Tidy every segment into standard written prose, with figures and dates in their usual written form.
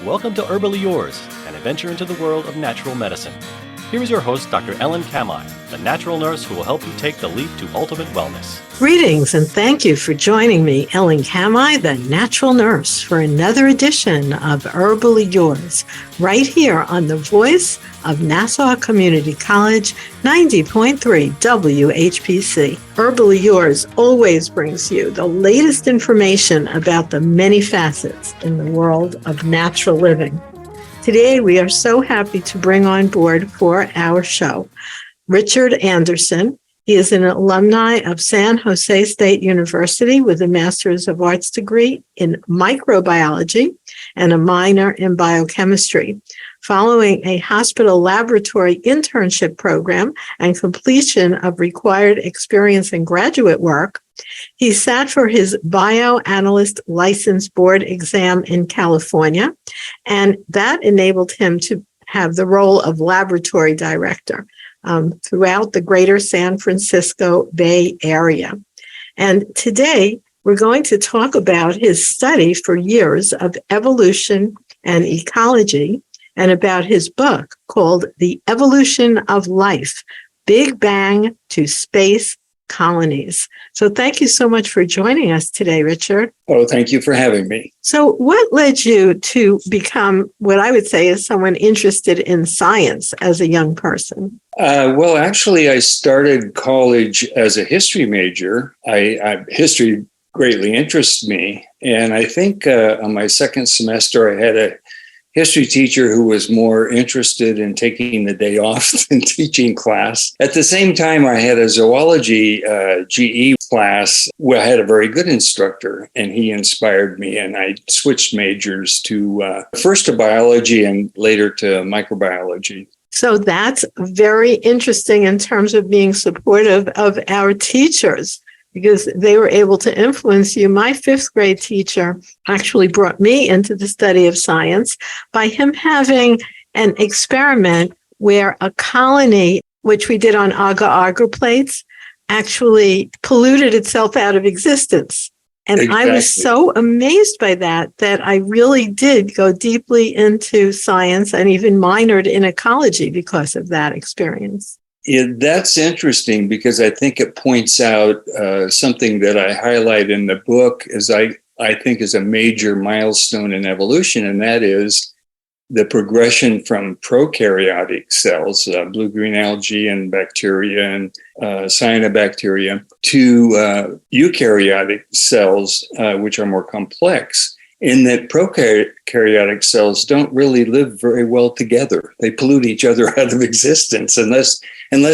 Welcome to Herbally Yours, an adventure into the world of natural medicine. Here is your host, Dr. Kamhi, the natural nurse who will help you take the leap to ultimate wellness. Greetings and thank you for joining me, Kamhi, the natural nurse, for another edition of Herbally Yours, right here on the voice of Nassau Community College, 90.3 WHPC. Herbally Yours always brings you the latest information about the many facets in the world of natural living. Today, we are so happy to bring on board for our show Richard Anderson. He is an alumni of San Jose State University with a Master's of Arts degree in microbiology and a minor in biochemistry. Following a hospital laboratory internship program and completion of required experience and graduate work, he sat for his bioanalyst license board exam in California, and that enabled him to have the role of laboratory director throughout the greater San Francisco Bay Area. And today, we're going to talk about his study for years of evolution and ecology, and about his book called The Evolution of Life, Big Bang to Space Colonies. So thank you so much for joining us today, Richard. Oh, thank you for having me. So what led you to become what I would say is someone interested in science as a young person? Well, actually, I started college as a history major. History greatly interests me. And I think on my second semester, I had a history teacher who was more interested in taking the day off than teaching class. At the same time, I had a zoology GE class where I had a very good instructor, and he inspired me, and I switched majors to first to biology and later to microbiology. So that's very interesting in terms of being supportive of our teachers, because they were able to influence you. My fifth grade teacher actually brought me into the study of science by him having an experiment where a colony, which we did on agar-agar plates, actually polluted itself out of existence. And exactly. I was so amazed by that I really did go deeply into science and even minored in ecology because of that experience. That's interesting because I think it points out something that I highlight in the book as I think is a major milestone in evolution, and that is the progression from prokaryotic cells, blue-green algae and bacteria and cyanobacteria, to eukaryotic cells, which are more complex. In that prokaryotic cells don't really live very well together. They pollute each other out of existence unless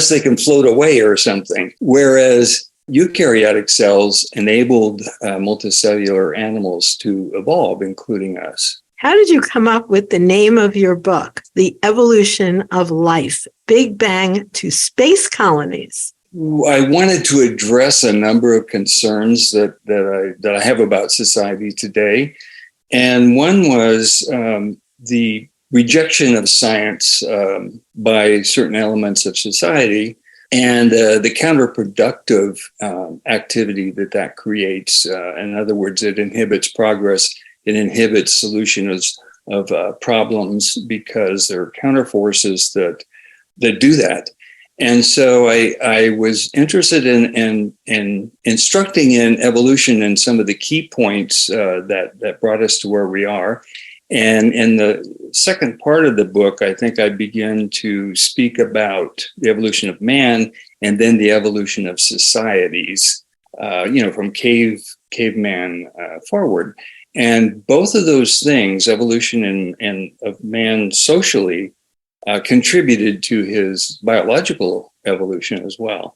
they can float away or something. Whereas eukaryotic cells enabled multicellular animals to evolve, including us. How did you come up with the name of your book, The Evolution of Life, Big Bang to Space Colonies? I wanted to address a number of concerns that I have about society today. And one was the rejection of science by certain elements of society and the counterproductive activity that creates. In other words, it inhibits progress. It inhibits solutions of problems because there are counterforces that do that. And so I was interested in instructing in evolution and some of the key points that brought us to where we are. And in the second part of the book, I think I begin to speak about the evolution of man and then the evolution of societies, from caveman forward. And both of those things, evolution and of man socially, contributed to his biological evolution as well.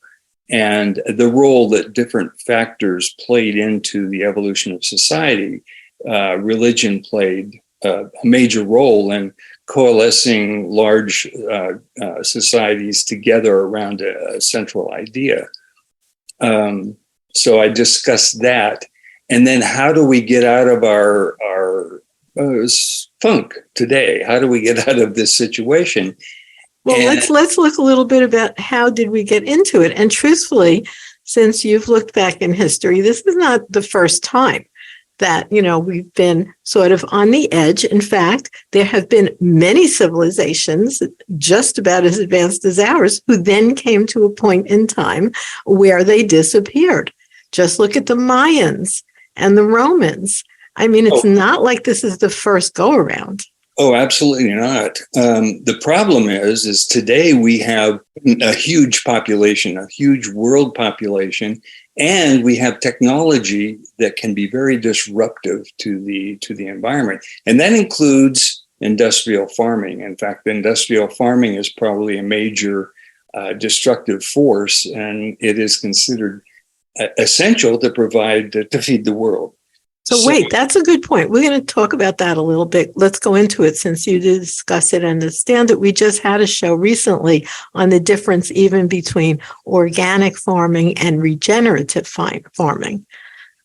And the role that different factors played into the evolution of society, religion played a major role in coalescing large societies together around a central idea. So I discussed that. And then how do we get out of our funk today? How do we get out of this situation? Well, let's look a little bit about how did we get into it. And truthfully, since you've looked back in history, this is not the first time that, we've been sort of on the edge. In fact, there have been many civilizations just about as advanced as ours who then came to a point in time where they disappeared. Just look at the Mayans and the Romans. I mean, it's not like this is the first go around. Oh, absolutely not. The problem is today we have a huge population, a huge world population, and we have technology that can be very disruptive to the environment. And that includes industrial farming. In fact, industrial farming is probably a major destructive force, and it is considered essential to feed the world. So wait, that's a good point. We're going to talk about that a little bit. Let's go into it since you did discuss it. Understand that we just had a show recently on the difference even between organic farming and regenerative farming.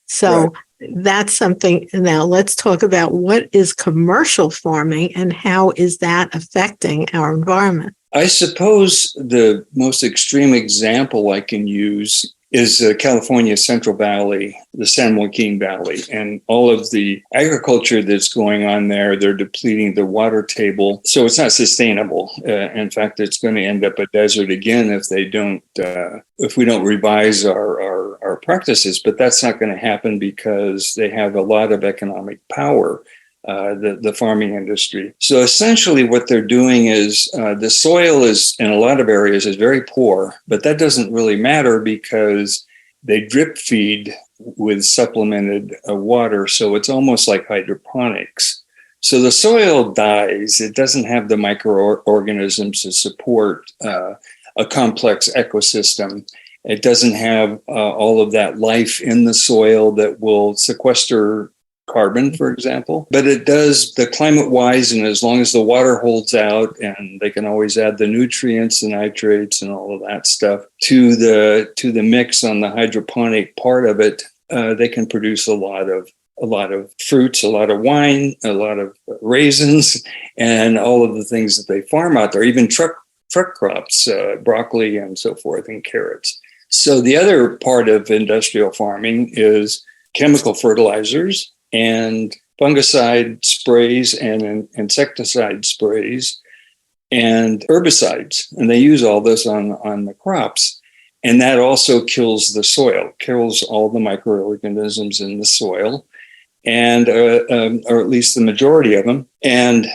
So that's something. Now let's talk about what is commercial farming and how is that affecting our environment? I suppose the most extreme example I can use is California Central Valley, the San Joaquin Valley, and all of the agriculture that's going on there. They're depleting the water table, so it's not sustainable. In fact, it's going to end up a desert again if we don't revise our practices. But that's not going to happen because they have a lot of economic power. The farming industry. So essentially what they're doing is the soil is in a lot of areas is very poor, but that doesn't really matter because they drip feed with supplemented water. So it's almost like hydroponics. So the soil dies. It doesn't have the microorganisms to support a complex ecosystem. It doesn't have all of that life in the soil that will sequester carbon, for example, but it does the climate-wise, and as long as the water holds out, and they can always add the nutrients, the nitrates, and all of that stuff to the mix on the hydroponic part of it, they can produce a lot of fruits, a lot of wine, a lot of raisins, and all of the things that they farm out there, even truck crops, broccoli and so forth, and carrots. So the other part of industrial farming is chemical fertilizers and fungicide sprays and insecticide sprays and herbicides. And they use all this on the crops. And that also kills the soil, kills all the microorganisms in the soil, and or at least the majority of them, and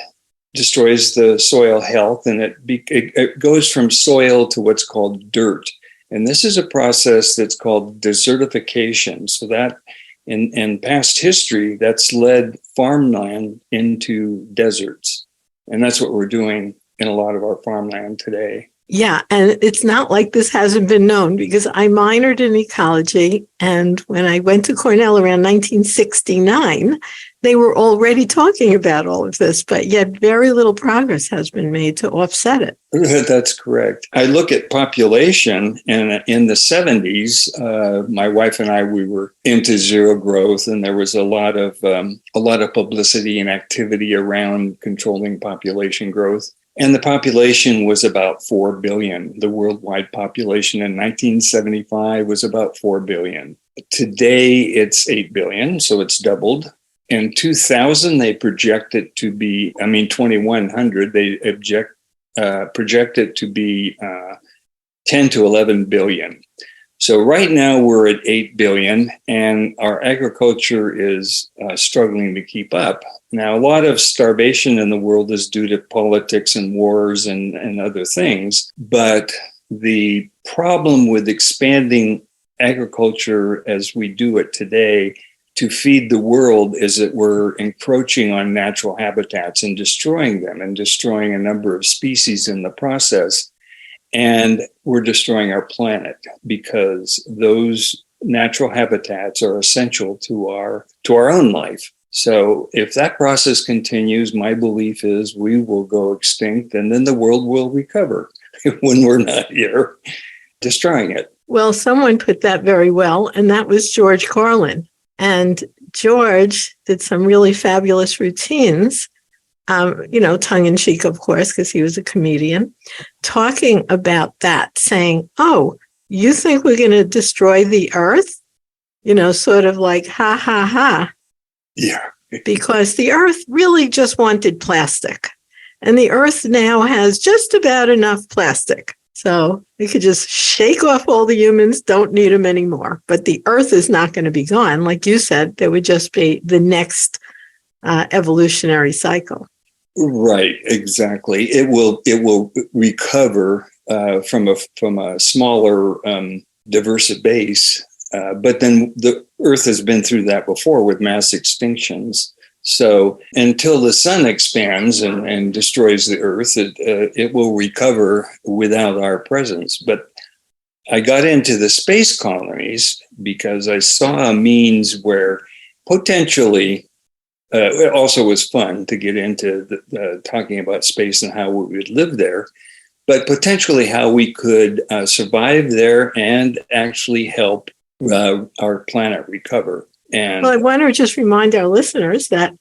destroys the soil health. And it goes from soil to what's called dirt. And this is a process that's called desertification. So that in past history, that's led farmland into deserts. And that's what we're doing in a lot of our farmland today. Yeah, and it's not like this hasn't been known, because I minored in ecology, and when I went to Cornell around 1969, they were already talking about all of this, but yet very little progress has been made to offset it. That's correct. I look at population, and in the 70s, my wife and I, we were into zero growth, and there was a lot of publicity and activity around controlling population growth. And the population was about 4 billion. The worldwide population in 1975 was about 4 billion. Today, it's 8 billion, so it's doubled. In 2000, they project it to be, 2100, they project it to be 10 to 11 billion. So right now we're at 8 billion, and our agriculture is struggling to keep up. Now, a lot of starvation in the world is due to politics and wars and other things. But the problem with expanding agriculture as we do it today to feed the world is that we're encroaching on natural habitats and destroying them, and destroying a number of species in the process. And we're destroying our planet because those natural habitats are essential to our own life. So if that process continues, my belief is we will go extinct, and then the world will recover when we're not here destroying it. Well, someone put that very well, and that was George Carlin. And George did some really fabulous routines, tongue in cheek, of course, because he was a comedian, talking about that, saying, oh, you think we're going to destroy the earth? Sort of like, ha, ha, ha. Yeah. Because the Earth really just wanted plastic. And the Earth now has just about enough plastic. So we could just shake off all the humans, don't need them anymore. But the Earth is not going to be gone. Like you said, there would just be the next evolutionary cycle. Right, exactly. It will recover from a smaller diverse base, but then the Earth has been through that before with mass extinctions. So until the sun expands and destroys the Earth, it will recover without our presence. But I got into the space colonies because I saw a means where potentially it also was fun to get into talking about space and how we would live there, but potentially how we could survive there and actually help our planet recover. And well, I want to just remind our listeners that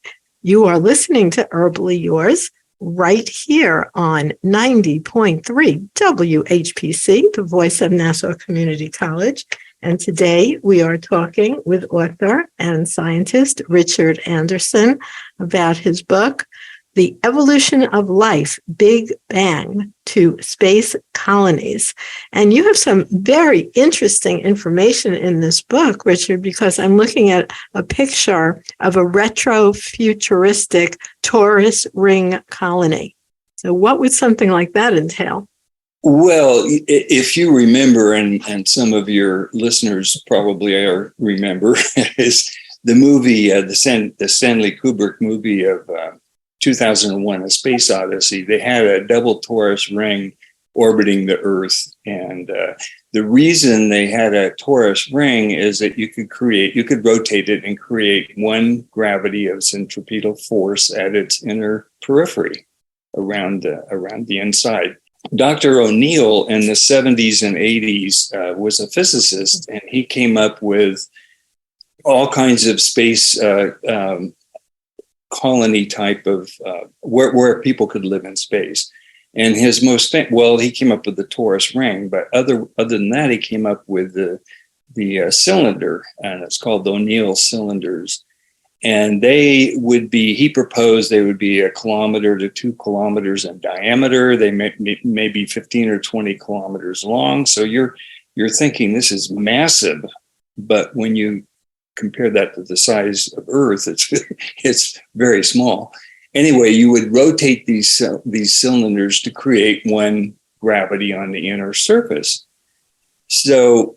you are listening to Herbally Yours right here on 90.3 WHPC, the voice of Nassau Community College. And today we are talking with author and scientist Richard Anderson about his book, The Evolution of Life, Big Bang to Space Colonies. And you have some very interesting information in this book, Richard, because I'm looking at a picture of a retro-futuristic Taurus ring colony. So what would something like that entail? well, if you remember, and some of your listeners probably remember, is the movie, the Stanley Kubrick movie of 2001, A Space Odyssey. They had a double torus ring orbiting the Earth. And the reason they had a torus ring is that you could rotate it and create one gravity of centripetal force at its inner periphery around the inside. Dr. O'Neill in the 70s and 80s was a physicist, and he came up with all kinds of space colony type of where people could live in space. And his he came up with the torus ring, but other than that, he came up with the cylinder, and it's called the O'Neill cylinders. And he proposed they would be 1 kilometer to 2 kilometers in diameter. They may be 15 or 20 kilometers long. So you're thinking this is massive, but when you compare that to the size of Earth, it's very small. Anyway, you would rotate these cylinders to create one gravity on the inner surface. So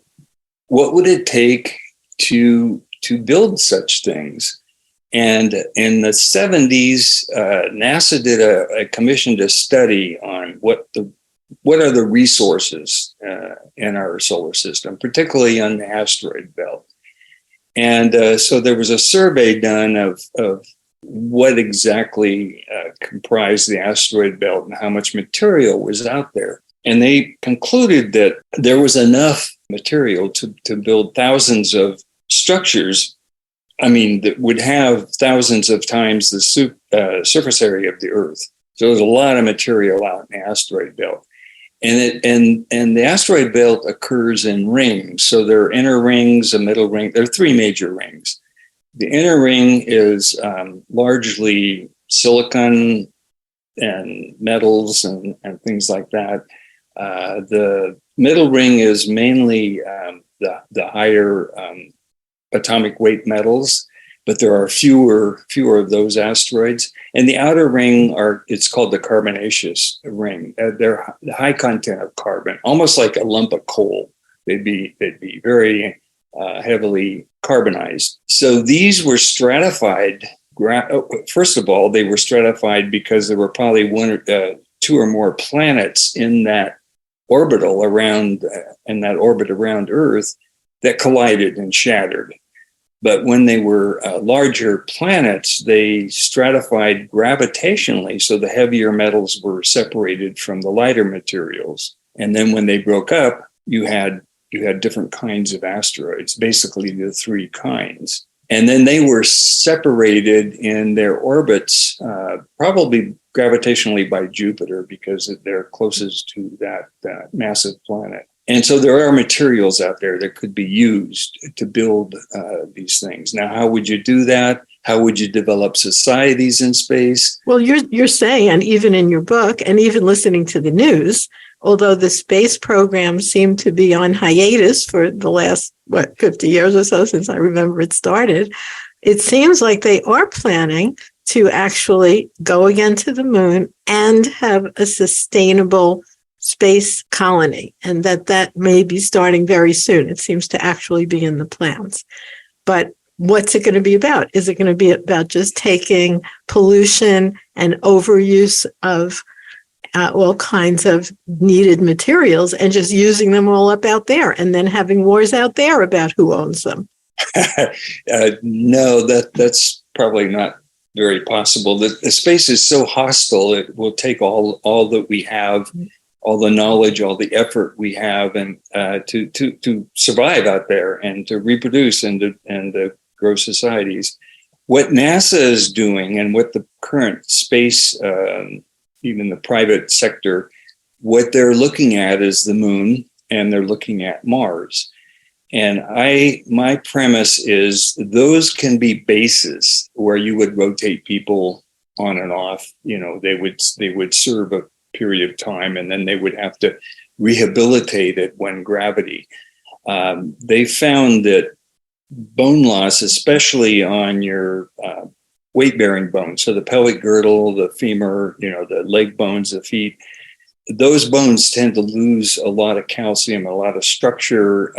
what would it take to build such things? And in the 70s, NASA did commissioned a study on what are the resources in our solar system, particularly on the asteroid belt. And so there was a survey done of what exactly comprised the asteroid belt and how much material was out there. And they concluded that there was enough material to build thousands of structures, that would have thousands of times the surface area of the Earth. So there's a lot of material out in the asteroid belt. And the asteroid belt occurs in rings. So there are inner rings, a middle ring. There are 3 major rings. The inner ring is largely silicon and metals and things like that. The middle ring is mainly the higher atomic weight metals, but there are fewer of those asteroids. And the outer ring it's called the carbonaceous ring. They're the high content of carbon, almost like a lump of coal. They'd be very heavily carbonized. So these were stratified. First of all, they were stratified because there were probably 2 or more planets in that orbit around Earth that collided and shattered. But when they were larger planets, they stratified gravitationally, so the heavier metals were separated from the lighter materials. And then when they broke up, you had different kinds of asteroids, basically the 3 kinds. And then they were separated in their orbits, probably gravitationally by Jupiter, because they're closest to that massive planet. And so there are materials out there that could be used to build these things. Now, how would you do that? How would you develop societies in space? Well, you're saying, and even in your book, and even listening to the news, although the space program seemed to be on hiatus for the last 50 years or so since I remember it started, it seems like they are planning to actually go again to the moon and have a sustainable space colony, and that may be starting very soon. It seems to actually be in the plans. But what's it going to be about? Is it going to be about just taking pollution and overuse of all kinds of needed materials and just using them all up out there and then having wars out there about who owns them? No, that's probably not very possible. The space is so hostile, it will take all that we have, all the knowledge, all the effort we have, and to survive out there and to reproduce and to grow societies. What NASA is doing and what the current space, even the private sector, what they're looking at is the moon, and they're looking at Mars. And my premise is those can be bases where you would rotate people on and off. They would serve a period of time, and then they would have to rehabilitate it when gravity. They found that bone loss, especially on your weight-bearing bones, so the pelvic girdle, the femur, the leg bones, the feet, those bones tend to lose a lot of calcium, a lot of structure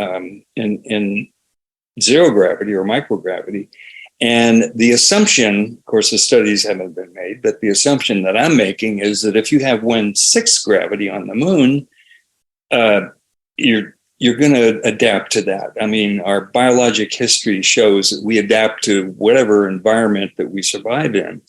in zero gravity or microgravity. And the assumption, of course, the studies haven't been made, but the assumption that I'm making is that if you have 1/6 gravity on the moon, you're going to adapt to that. I mean, our biologic history shows that we adapt to whatever environment that we survive in.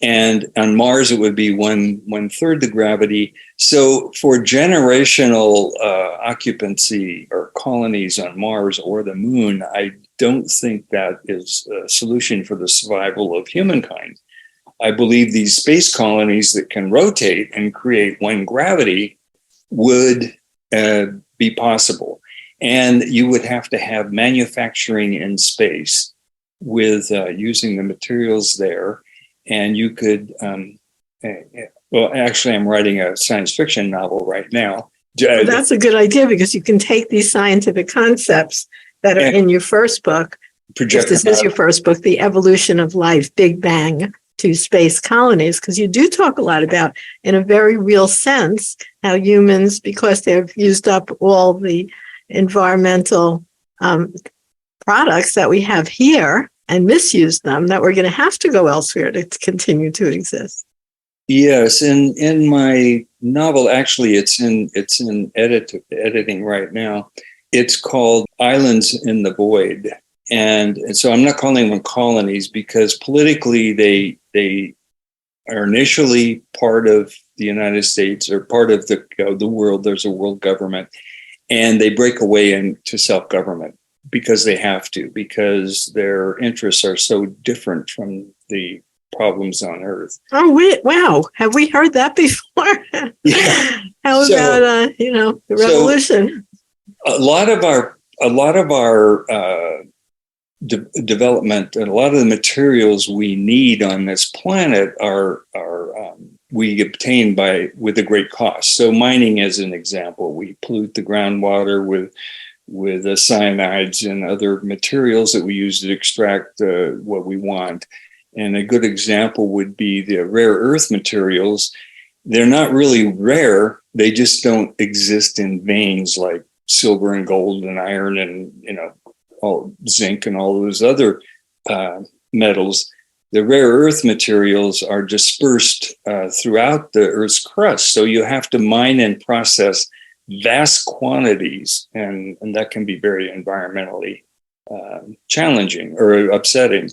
And on Mars, it would be 1/3 the gravity. So for generational occupancy or colonies on Mars or the moon, I don't think that is a solution for the survival of humankind. I believe these space colonies that can rotate and create one gravity would be possible. And you would have to have manufacturing in space with using the materials there. And you could, well, actually, I'm writing a science fiction novel right now. Well, that's a good idea, because you can take these scientific concepts that are in your first book. If this is your first book, The Evolution of Life, Big Bang to Space Colonies, because you do talk a lot about, in a very real sense, how humans, because they've used up all the environmental products that we have here and misuse them, that we're going to have to go elsewhere to continue to exist. Yes, in my novel, actually, it's in editing right now. It's called Islands in the Void, and so I'm not calling them colonies because politically they are initially part of the United States or part of the world. There's a world government, and they break away into self-government because they have to, because their interests are so different from the problems on Earth. Oh, wow. Have we heard that before? Yeah. How about, the revolution? So a lot of our development and a lot of the materials we need on this planet are we obtain with a great cost. So mining, as an example, we pollute the groundwater with cyanides and other materials that we use to extract what we want. And a good example would be the rare earth materials. They're not really rare. They just don't exist in veins like silver and gold and iron and, all zinc and all those other metals. The rare earth materials are dispersed throughout the Earth's crust. So you have to mine and process vast quantities, and that can be very environmentally challenging or upsetting.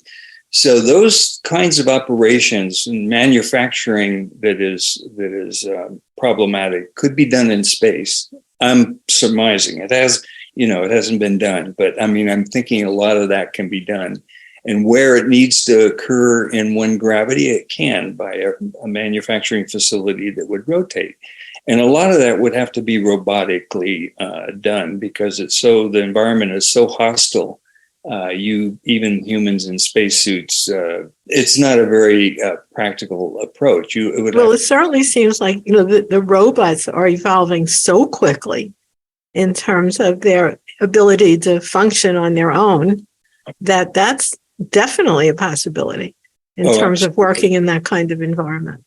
So those kinds of operations and manufacturing that is problematic could be done in space. I'm surmising it hasn't been done, but I mean, I'm thinking a lot of that can be done. And where it needs to occur in one gravity, it can by a manufacturing facility that would rotate. And a lot of that would have to be robotically done because the environment is so hostile even humans in spacesuits. It's not a very practical approach. It certainly seems like the robots are evolving so quickly in terms of their ability to function on their own that's definitely a possibility in terms of working in that kind of environment.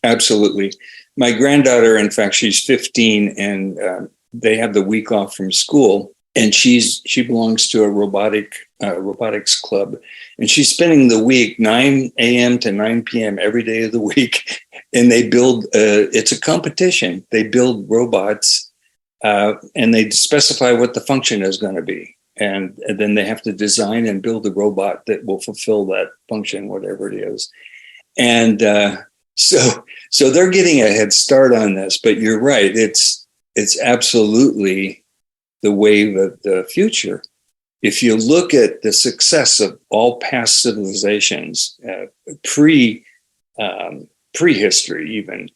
Absolutely. My granddaughter, in fact, she's 15, and they have the week off from school. And she belongs to a robotics club, and she's spending the week 9 a.m. to 9 p.m. every day of the week. And they build. It's a competition. They build robots, and they specify what the function is going to be, and then they have to design and build a robot that will fulfill that function, whatever it is. And so they're getting a head start on this. But you're right. It's absolutely the wave of the future. If you look at the success of all past civilizations, prehistory even,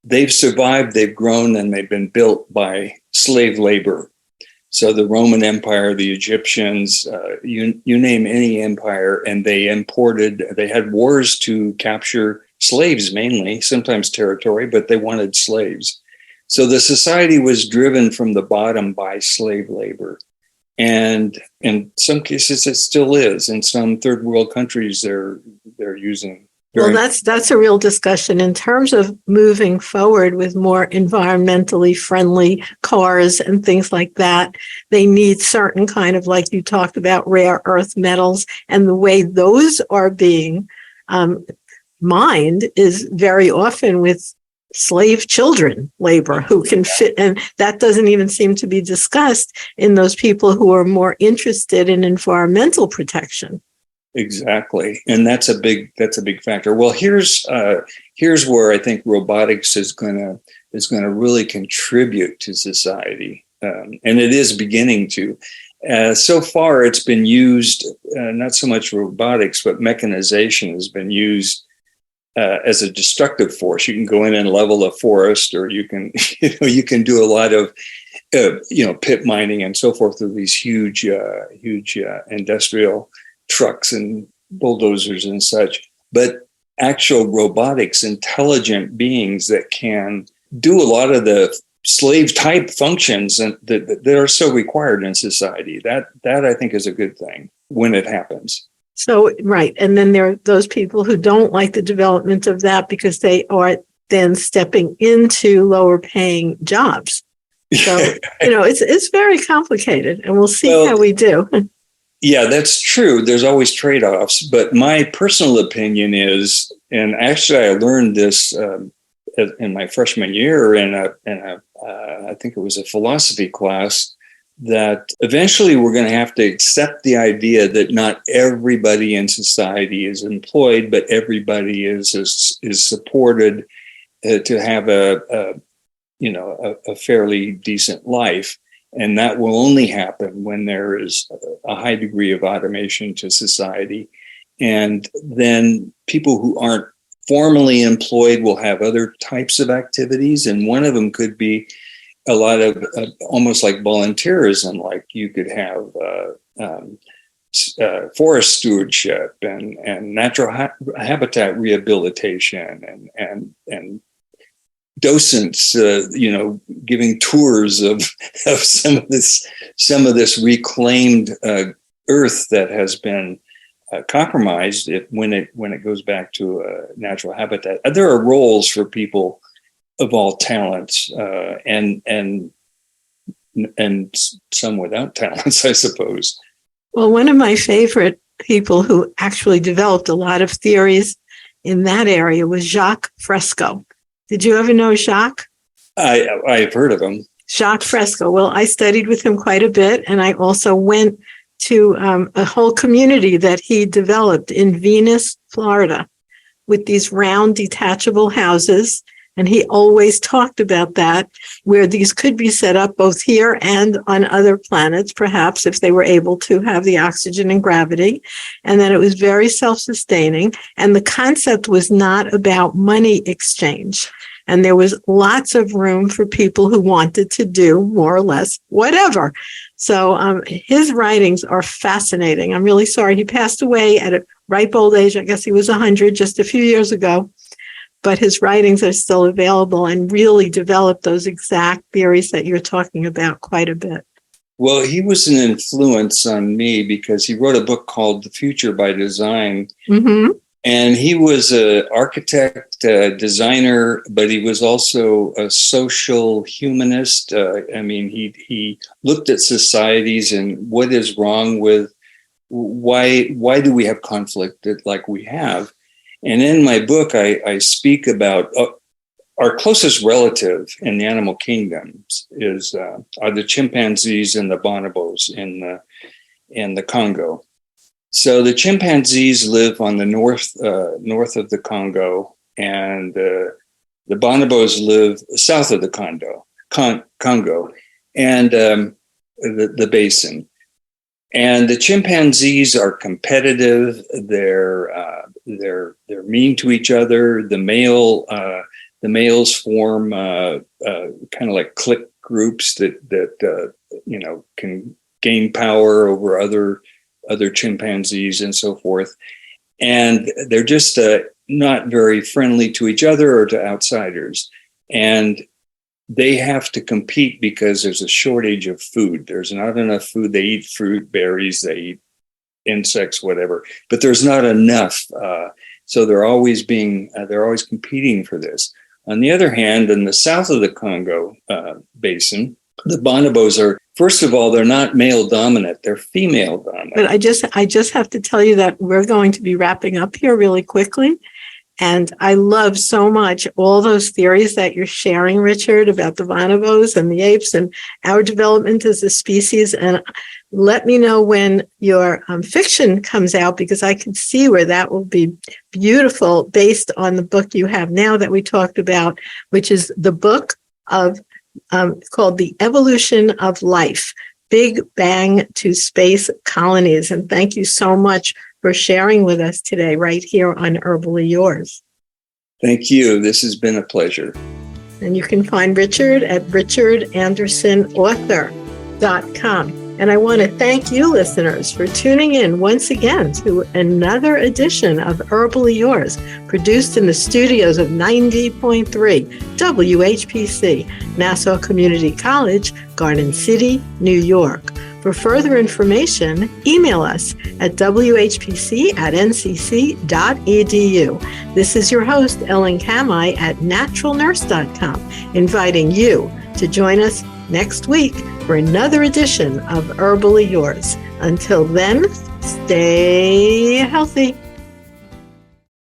they've survived, they've grown, and they've been built by slave labor. So the Roman Empire, the Egyptians, you name any empire, and they had wars to capture slaves mainly, sometimes territory, but they wanted slaves. So the society was driven from the bottom by slave labor. And in some cases, it still is. In some third world countries, they're using. Well, that's a real discussion in terms of moving forward with more environmentally friendly cars and things like that. They need certain kind of, like you talked about, rare earth metals, and the way those are being mined is very often with slave children labor who can fit, and that doesn't even seem to be discussed in those people who are more interested in environmental protection. Exactly, and that's a big factor. Well, here's where I think robotics is going to really contribute to society, and it is beginning to. So far, it's been used not so much robotics, but mechanization has been used as a destructive force. You can go in and level a forest, or you can do a lot of pit mining and so forth with these huge industrial trucks and bulldozers and such. But actual robotics, intelligent beings that can do a lot of the slave type functions that are so required in society, that I think is a good thing when it happens. So, right. And then there are those people who don't like the development of that because they are then stepping into lower paying jobs. So, it's very complicated, and we'll see how we do. Yeah, that's true. There's always trade-offs. But my personal opinion is, and actually I learned this in my freshman year in I think it was a philosophy class, that eventually we're going to have to accept the idea that not everybody in society is employed, but everybody is supported to have a fairly decent life. And that will only happen when there is a high degree of automation to society. And then people who aren't formally employed will have other types of activities. And one of them could be a lot of almost like volunteerism, like you could have forest stewardship and natural habitat rehabilitation and docents, giving tours of some of this reclaimed earth that has been compromised when it goes back to natural habitat. There are roles for people of all talents, and some without talents, I suppose. Well, one of my favorite people who actually developed a lot of theories in that area was Jacques Fresco. Did you ever know Jacques? I've heard of him. Jacques Fresco. Well, I studied with him quite a bit, and I also went to a whole community that he developed in Venus, Florida, with these round detachable houses. And he always talked about that, where these could be set up both here and on other planets, perhaps, if they were able to have the oxygen and gravity, and that it was very self-sustaining. And the concept was not about money exchange. And there was lots of room for people who wanted to do more or less whatever. So his writings are fascinating. I'm really sorry. He passed away at a ripe old age. I guess he was 100 just a few years ago. But his writings are still available and really developed those exact theories that you're talking about quite a bit. Well, he was an influence on me because he wrote a book called The Future by Design. Mm-hmm. And he was an architect, designer, but he was also a social humanist. He looked at societies and what is wrong with why do we have conflict like we have? And in my book, I speak about our closest relative in the animal kingdoms are the chimpanzees and the bonobos in the Congo. So the chimpanzees live on the north of the Congo, and the bonobos live south of the Congo, and the basin. And the chimpanzees are competitive. They're mean to each other. The males form kind of like clique groups that can gain power over other chimpanzees and so forth. And they're just not very friendly to each other or to outsiders. And they have to compete because there's a shortage of food. There's not enough food. They eat fruit, berries, they eat insects, whatever, but there's not enough. So they're always competing for this. On the other hand, in the south of the Congo basin, the bonobos are, first of all, they're not male dominant, they're female dominant. But I just have to tell you that we're going to be wrapping up here really quickly. And I love so much all those theories that you're sharing, Richard, about the bonobos and the apes and our development as a species. And let me know when your fiction comes out, because I can see where that will be beautiful based on the book you have now that we talked about, which is the book of called The Evolution of Life, Big Bang to Space Colonies. And thank you so much for sharing with us today right here on Herbally Yours. Thank you. This has been a pleasure. And you can find Richard at richardandersonauthor.com. And I want to thank you, listeners, for tuning in once again to another edition of Herbally Yours, produced in the studios of 90.3 WHPC, Nassau Community College, Garden City, New York. For further information, email us at whpc@ncc.edu. This is your host, Ellen Kamhi at naturalnurse.com, inviting you to join us next week for another edition of Herbally Yours. Until then, stay healthy.